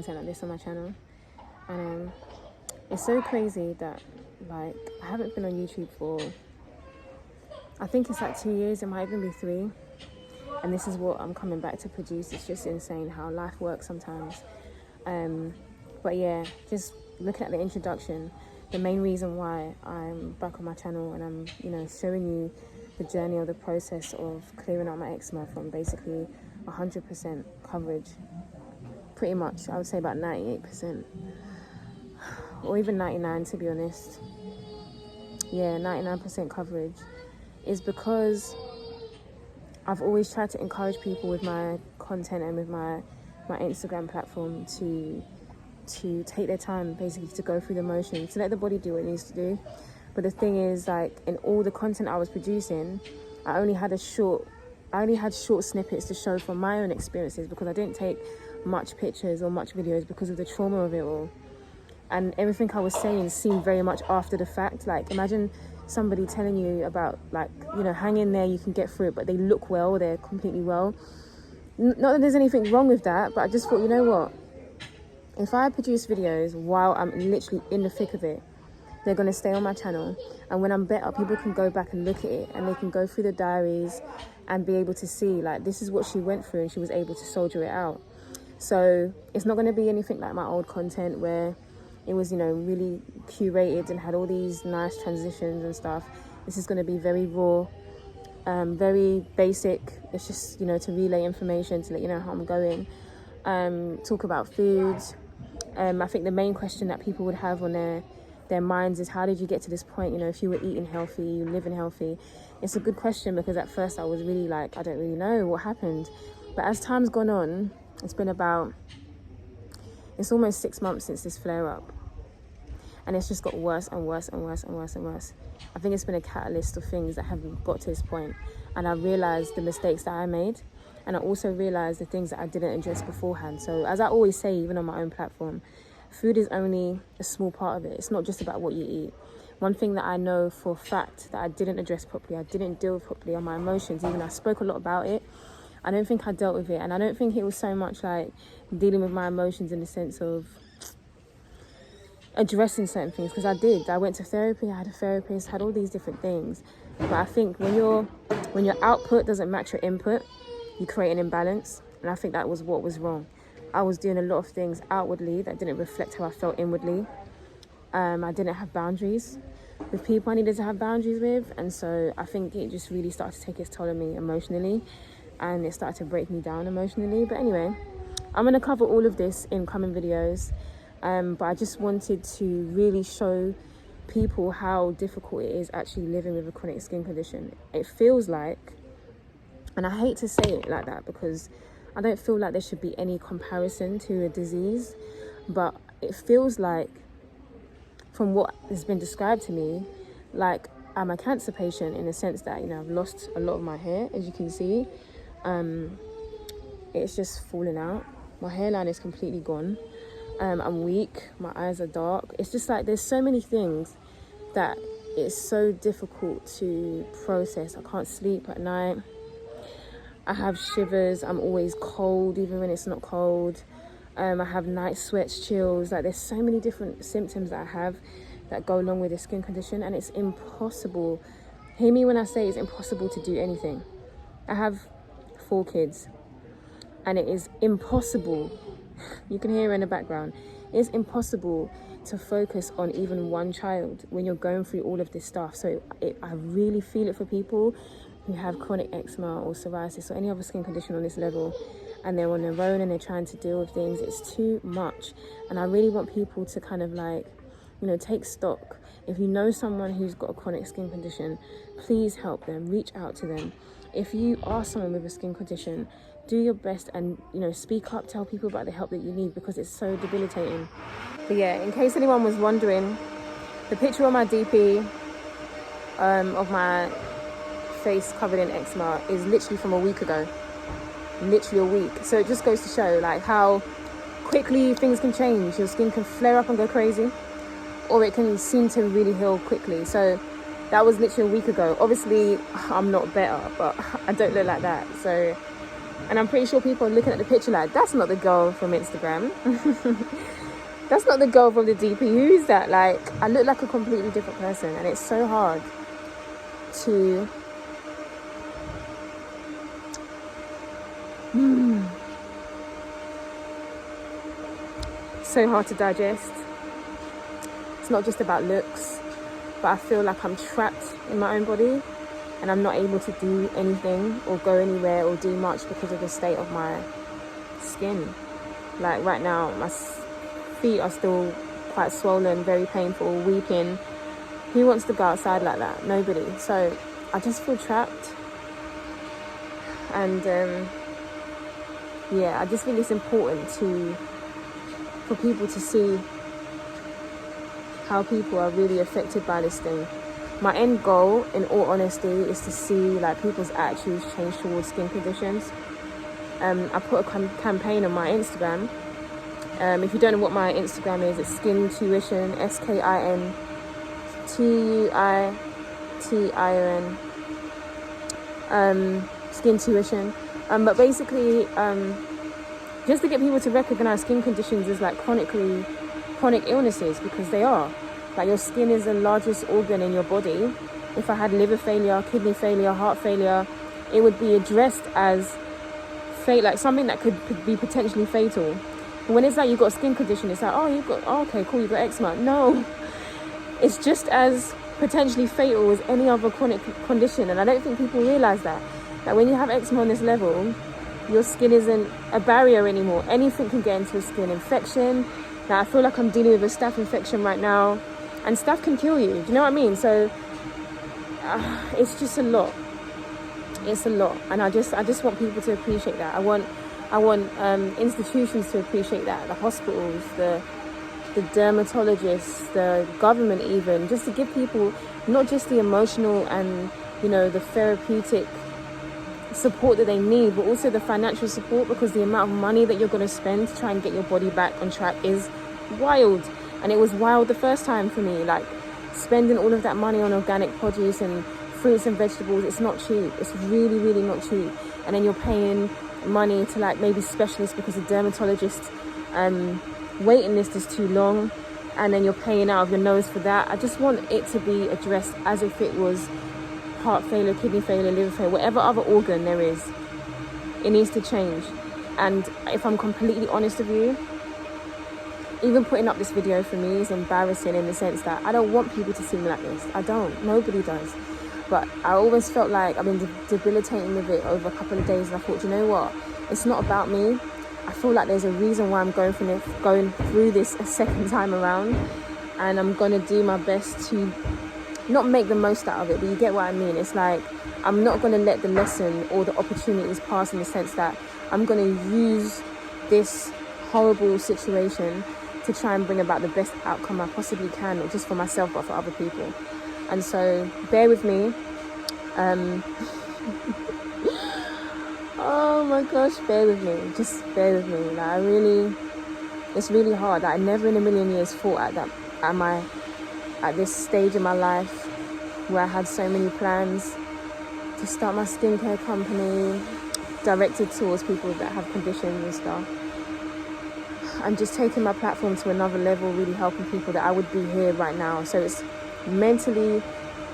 content like this on my channel. And it's so crazy that, like, I haven't been on YouTube for, I think it's like 2 years, it might even be 3. And this is what I'm coming back to produce. It's just insane how life works sometimes. But yeah, just looking at the introduction, the main reason why I'm back on my channel and I'm, you know, showing you the journey or the process of clearing out my eczema from basically 100% coverage, pretty much, I would say about 98%, or even 99 to be honest. Yeah, 99% coverage, is because I've always tried to encourage people with my content and with my Instagram platform to take their time, basically, to go through the motions, to let the body do what it needs to do. But the thing is, like, in all the content I was producing, I only had short snippets to show from my own experiences, because I didn't take much pictures or much videos because of the trauma of it all. And everything I was saying seemed very much after the fact. Like, imagine somebody telling you about, like, you know, hang in there, you can get through it, but they look well, they're completely well. Not that there's anything wrong with that, but I just thought, you know what? If I produce videos while I'm literally in the thick of it, they're going to stay on my channel. And when I'm better, people can go back and look at it, and they can go through the diaries and be able to see, like, this is what she went through and she was able to soldier it out. So it's not going to be anything like my old content where it was, you know, really curated and had all these nice transitions and stuff. This is going to be very raw, very basic. It's just, you know, to relay information, to let you know how I'm going. Talk about food. I think the main question that people would have on their minds is, how did you get to this point? You know, if you were eating healthy, you living healthy. It's a good question, because at first I was really like, I don't really know what happened. But as time's gone on, it's almost 6 months since this flare up. And it's just got worse and worse and worse and worse and worse. I think it's been a catalyst of things that have got to this point. And I realized the mistakes that I made. And I also realized the things that I didn't address beforehand. So as I always say, even on my own platform, food is only a small part of it. It's not just about what you eat. One thing that I know for a fact that I didn't address properly, I didn't deal properly on my emotions, even though I spoke a lot about it. I don't think I dealt with it. And I don't think it was so much like dealing with my emotions in the sense of addressing certain things, because I did. I went to therapy, I had a therapist, had all these different things. But I think when your output doesn't match your input, you create an imbalance. And I think that was what was wrong. I was doing a lot of things outwardly that didn't reflect how I felt inwardly. I didn't have boundaries with people I needed to have boundaries with. And so I think it just really started to take its toll on me emotionally. And it started to break me down emotionally. But anyway, I'm going to cover all of this in coming videos. But I just wanted to really show people how difficult it is actually living with a chronic skin condition. It feels like, and I hate to say it like that because I don't feel like there should be any comparison to a disease, but it feels like, from what has been described to me, like I'm a cancer patient, in the sense that, you know, I've lost a lot of my hair, as you can see. It's just falling out. My hairline is completely gone. I'm weak, my eyes are dark. It's just like there's so many things that it's so difficult to process. I can't sleep at night. I have shivers. I'm always cold, even when it's not cold. I have night sweats, chills. Like, there's so many different symptoms that I have that go along with this skin condition, and it's impossible. Hear me when I say it's impossible to do anything. I have 4 kids, and it is impossible. You can hear her in the background. It's impossible to focus on even one child when you're going through all of this stuff. So I really feel it for people who have chronic eczema or psoriasis or any other skin condition on this level, and they're on their own and they're trying to deal with things. It's too much. And I really want people to kind of, like, you know, take stock. If you know someone who's got a chronic skin condition, please help them, reach out to them. If you are someone with a skin condition, do your best and, you know, speak up, tell people about the help that you need, because it's so debilitating. But yeah, in case anyone was wondering, the picture on my DP of my face covered in eczema is literally from a week ago. Literally a week. So it just goes to show, like, how quickly things can change. Your skin can flare up and go crazy, or it can seem to really heal quickly. So that was literally a week ago. Obviously, I'm not better, but I don't look like that. So And I'm pretty sure people are looking at the picture like, that's not the girl from Instagram. That's not the girl from the DP. Who's that? Like, I look like a completely different person, and it's so hard to so hard to digest. It's not just about looks, but I feel like I'm trapped in my own body, and I'm not able to do anything or go anywhere or do much because of the state of my skin. Like right now, my feet are still quite swollen, very painful, weeping. Who wants to go outside like that? Nobody. So I just feel trapped. And yeah, I just think it's important for people to see how people are really affected by this thing. My end goal, in all honesty, is to see like people's attitudes change towards skin conditions. I put a campaign on my Instagram. If you don't know what my Instagram is, it's Skin Tuition, SkinTuition. Skin Tuition. But basically, just to get people to recognize skin conditions as like chronic illnesses, because they are. Like, your skin is the largest organ in your body. If I had liver failure, kidney failure, heart failure, it would be addressed as like something that could be potentially fatal. But when it's like you've got a skin condition, it's like, okay, cool, you've got eczema. No, it's just as potentially fatal as any other chronic condition. And I don't think people realize that when you have eczema on this level, your skin isn't a barrier anymore. Anything can get into your skin. Infection. Now I feel like I'm dealing with a staph infection right now, and staph can kill you. Do you know what I mean? So it's just a lot. It's a lot, and I just want people to appreciate that. I want institutions to appreciate that. The hospitals, the dermatologists, the government, even, just to give people not just the emotional and the therapeutic support that they need, but also the financial support, because the amount of money that you're going to spend to try and get your body back on track is wild. And it was wild the first time for me, like spending all of that money on organic produce and fruits and vegetables. It's not cheap. It's really, really not cheap. And then you're paying money to like maybe specialists because the dermatologist waiting list is too long, and then you're paying out of your nose for that. I just want it to be addressed as if it was heart failure, kidney failure, liver failure, whatever other organ there is. It needs to change. And if I'm completely honest with you, even putting up this video for me is embarrassing, in the sense that I don't want people to see me like this. I don't. Nobody does. But I always felt like I've been debilitating with it over a couple of days, and I thought, you know what? It's not about me. I feel like there's a reason why I'm going through this a second time around, and I'm going to do my best to not make the most out of it, but you get what I mean. It's like I'm not going to let the lesson or the opportunities pass, in the sense that I'm going to use this horrible situation to try and bring about the best outcome I possibly can, not just for myself but for other people. And so bear with me. Oh my gosh, bear with me. Just bear with me. Like, it's really hard. Like, I never in a million years thought at this stage in my life where I had so many plans to start my skincare company directed towards people that have conditions and stuff. I'm just taking my platform to another level, really helping people, that I would be here right now. So it's mentally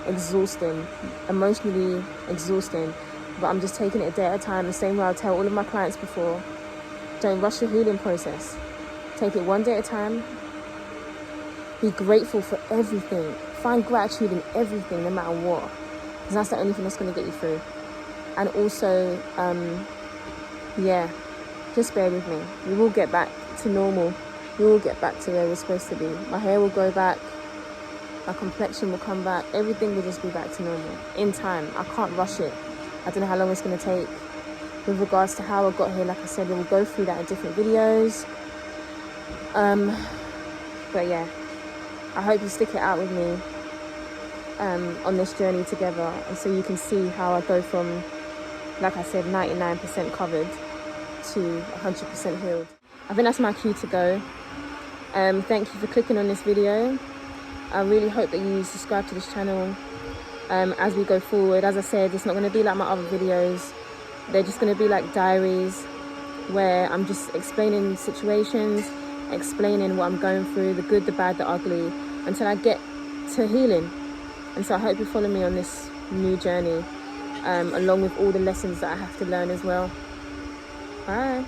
exhausting, emotionally exhausting, but I'm just taking it a day at a time. The same way I tell all of my clients before, don't rush your healing process. Take it one day at a time. Be grateful for everything. Find gratitude in everything, no matter what, because that's the only thing that's going to get you through. And also, just bear with me. We will get back to normal. We will get back to where we're supposed to be. My hair will grow back. My complexion will come back. Everything will just be back to normal in time. I can't rush it. I don't know how long it's going to take. With regards to how I got here, like I said, we'll go through that in different videos. But yeah, I hope you stick it out with me on this journey together, and so you can see how I go from, like I said, 99% covered to 100% healed. I think that's my cue to go. Thank you for clicking on this video. I really hope that you subscribe to this channel as we go forward. As I said, it's not going to be like my other videos They're just going to be like diaries where I'm just explaining situations, explaining what I'm going through, the good, the bad, the ugly, until I get to healing. And so I hope you follow me on this new journey, along with all the lessons that I have to learn as well. Bye.